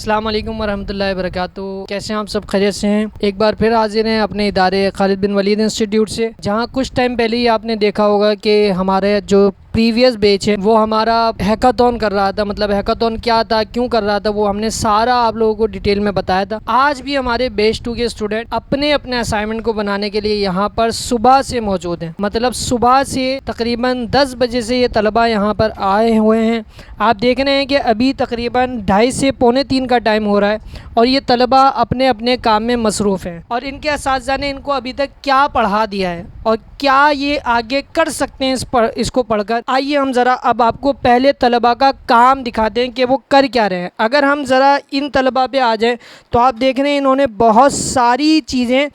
अस्सलाम वालेकुम वरहमतुल्लाहि वबरकातुहू। कैसे हैं आप सब? खैरियत से हैं? एक बार फिर हाजिर हैं अपने इदारे खालिद बिन वलीद इंस्टीट्यूट से, जहां कुछ टाइम पहले ही आपने देखा होगा कि हमारे जो प्रीवियस बैच है वो हमारा हैकाथॉन कर रहा था। मतलब हैकाथॉन क्या था, क्यों कर रहा था, वो हमने सारा आप लोगों को डिटेल में बताया था। आज भी हमारे बैच 2 के स्टूडेंट अपने अपने असाइनमेंट को बनाने के लिए यहाँ पर सुबह से मौजूद हैं। मतलब सुबह से तकरीबन 10 बजे से ये तलबा यहाँ पर आए हुए हैं। आप देख रहे हैं कि अभी तकरीबन 2:30 से पौने 3 का टाइम हो रहा है और ये तलबा अपने अपने काम में मसरूफ़ हैं। और इनके असातिज़ा ने इनको अभी तक क्या पढ़ा दिया है और क्या ये आगे कर सकते हैं इसको पढ़कर। आइए हम ज़रा अब आपको पहले तलबा का काम दिखाते हैं कि वो कर क्या रहे हैं। अगर हम ज़रा इन तलबा पे आ जाएं तो आप देख रहे हैं इन्होंने बहुत सारी चीज़ें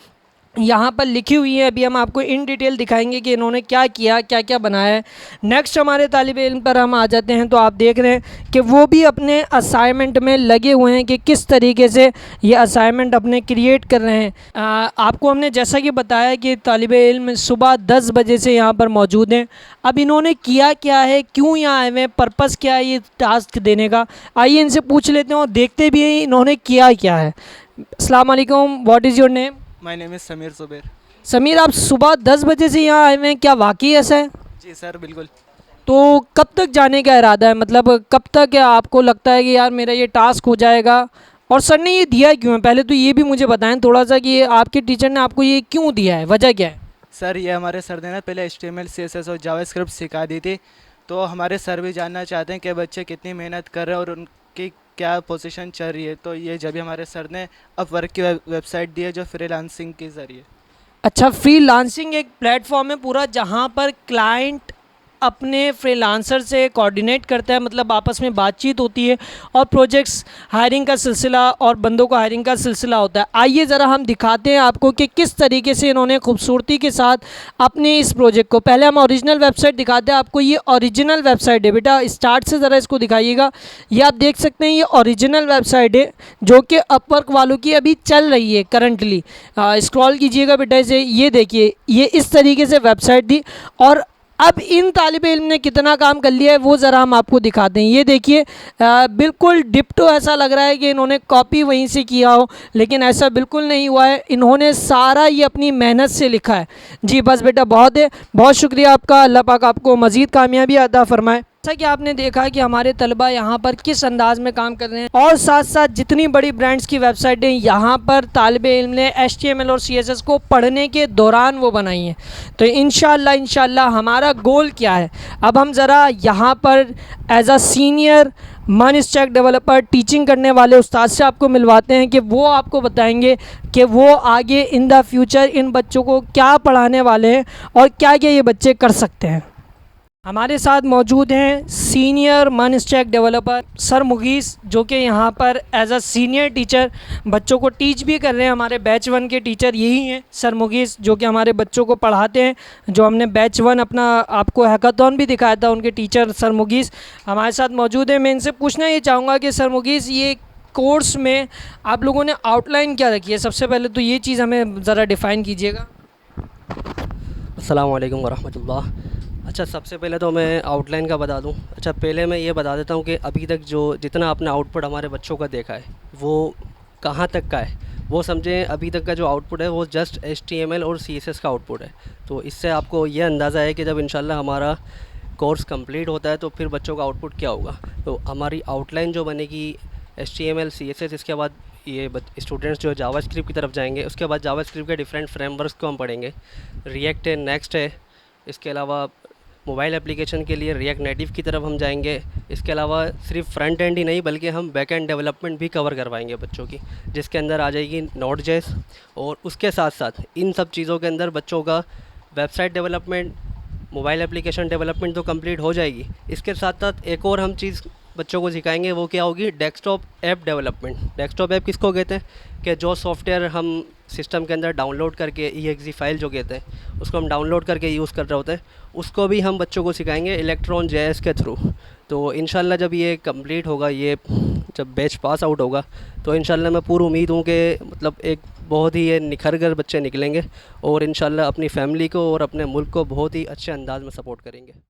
यहाँ पर लिखी हुई है। अभी हम आपको इन डिटेल दिखाएंगे कि इन्होंने क्या किया, क्या क्या बनाया है। नेक्स्ट हमारे तालिबे इल्म पर हम आ जाते हैं तो आप देख रहे हैं कि वो भी अपने असाइनमेंट में लगे हुए हैं कि किस तरीके से ये असाइनमेंट अपने क्रिएट कर रहे हैं। आपको हमने जैसा कि बताया कि तालिबे इल्म सुबह 10 बजे से यहाँ पर मौजूद हैं। अब इन्होंने किया क्या है, क्यों यहाँ आए हुए हैं, पर्पज़ क्या है ये टास्क देने का, आइए इनसे पूछ लेते हैं और देखते भी हैं इन्होंने किया क्या है। अस्सलाम वालेकुम, what is your name? My name is Sameer Zubair. Sameer, आप सुबह 10 बजे से यहाँ आए हुए हैं, क्या वाकई ऐसा है? जी सर, बिल्कुल। तो कब तक जाने का इरादा है? मतलब कब तक आपको लगता है कि यार मेरा ये टास्क हो जाएगा? और सर ने ये दिया क्यों है, पहले तो ये भी मुझे बताएं थोड़ा सा कि ये आपके टीचर ने आपको ये क्यों दिया है, वजह क्या है? सर ये हमारे सर ने ना पहले HTML CSS और जावास्क्रिप्ट सिखा दी थी, तो हमारे सर भी जानना चाहते हैं कि बच्चे कितनी मेहनत कर रहे हैं और उनकी क्या पोजीशन चल रही है। तो ये जब भी हमारे सर ने अपवर्क की वेबसाइट दी है जो फ्रीलांसिंग के ज़रिए। अच्छा, फ्रीलांसिंग एक प्लेटफॉर्म है पूरा जहाँ पर क्लाइंट अपने फ्रीलांसर से कोऑर्डिनेट करता है, मतलब आपस में बातचीत होती है और प्रोजेक्ट्स हायरिंग का सिलसिला और बंदों को हायरिंग का सिलसिला होता है। आइए ज़रा हम दिखाते हैं आपको कि किस तरीके से इन्होंने खूबसूरती के साथ अपने इस प्रोजेक्ट को, पहले हम ओरिजिनल वेबसाइट दिखाते हैं आपको। ये ओरिजिनल वेबसाइट है बेटा, स्टार्ट से ज़रा इसको दिखाइएगा। ये आप देख सकते हैं ये ओरिजिनल वेबसाइट है जो कि अपवर्क वालों की अभी चल रही है करंटली। स्क्रॉल कीजिएगा बेटा इसे, ये देखिए ये इस तरीके से वेबसाइट थी और अब इन तालिबे इल्म ने कितना काम कर लिया है वो ज़रा हम आपको दिखाते हैं। ये देखिए बिल्कुल डिप्टो ऐसा लग रहा है कि इन्होंने कॉपी वहीं से किया हो, लेकिन ऐसा बिल्कुल नहीं हुआ है। इन्होंने सारा ये अपनी मेहनत से लिखा है। जी बस बेटा, बहुत है, बहुत शुक्रिया आपका। अल्लाह पाक आपको मज़ीद कामयाबी अता फरमाए। जैसा कि आपने देखा कि हमारे तलबा यहाँ पर किस अंदाज में काम कर रहे हैं और साथ साथ जितनी बड़ी ब्रांड्स की वेबसाइटें यहाँ पर तालिबे इल्म ने HTML और CSS को पढ़ने के दौरान वो बनाई हैं। तो इंशाल्लाह हमारा गोल क्या है, अब हम ज़रा यहाँ पर as a senior MERN stack developer teaching करने वाले उस्ताद से आपको मिलवाते हैं कि वो आपको बताएंगे कि वो आगे इन द फ्यूचर इन बच्चों को क्या पढ़ाने वाले हैं और क्या क्या ये बच्चे कर सकते हैं। हमारे साथ मौजूद हैं सीनियर मनस्टैक डेवलपर सर मुगीस, जो कि यहाँ पर एज अ सीनियर टीचर बच्चों को टीच भी कर रहे हैं। हमारे बैच 1 के टीचर यही हैं सर मुगीस, जो कि हमारे बच्चों को पढ़ाते हैं। जो हमने बैच 1 अपना आपको हैकाथॉन भी दिखाया था, उनके टीचर सर मुगीस हमारे साथ मौजूद हैं। मैं इनसे पूछना ये चाहूँगा कि सर मुगीस, ये कोर्स में आप लोगों ने आउटलाइन क्या रखी है? सबसे पहले तो ये चीज़ हमें ज़रा डिफ़ाइन कीजिएगा। अस्सलाम वालेकुम वरहमतुल्लाह। अच्छा, सबसे पहले तो मैं आउटलाइन का बता दूं। अच्छा, पहले मैं ये बता देता हूं कि अभी तक जो जितना आपने आउटपुट हमारे बच्चों का देखा है वो कहां तक का है। वो समझें अभी तक का जो आउटपुट है वो जस्ट HTML और CSS का आउटपुट है। तो इससे आपको ये अंदाज़ा है कि जब इंशाल्लाह हमारा कोर्स कंप्लीट होता है तो फिर बच्चों का आउटपुट क्या होगा। तो हमारी आउटलाइन जो बनेगी HTML CSS, इसके बाद ये स्टूडेंट्स जो जावास्क्रिप्ट की तरफ जाएंगे, उसके बाद जावास्क्रिप्ट के डिफरेंट फ्रेमवर्क्स को हम पढ़ेंगे। रिएक्ट है, नेक्स्ट है, इसके अलावा मोबाइल एप्लीकेशन के लिए रिएक्ट नेटिव की तरफ हम जाएंगे। इसके अलावा सिर्फ फ्रंट एंड ही नहीं बल्कि हम बैक एंड डेवलपमेंट भी कवर करवाएंगे बच्चों की, जिसके अंदर आ जाएगी Node.js। और उसके साथ साथ इन सब चीज़ों के अंदर बच्चों का website development, mobile application development तो कंप्लीट हो जाएगी। इसके साथ साथ एक और हम चीज़ बच्चों को सिखाएंगे, वो क्या होगी, desktop app development. Desktop app किसको कहते हैं कि जो सॉफ्टवेयर हम सिस्टम के अंदर डाउनलोड करके exe फाइल जो कहते हैं उसको हम डाउनलोड करके यूज़ कर रहे होते हैं, उसको भी हम बच्चों को सिखाएंगे Electron.js के थ्रू। तो इंशाल्लाह जब ये कंप्लीट होगा, ये जब बैच पास आउट होगा, तो इंशाल्लाह मैं पूरी उम्मीद हूँ कि मतलब एक बहुत ही ये निखर कर बच्चे निकलेंगे और इंशाल्लाह अपनी फ़ैमिली को और अपने मुल्क को बहुत ही अच्छे अंदाज में सपोर्ट करेंगे।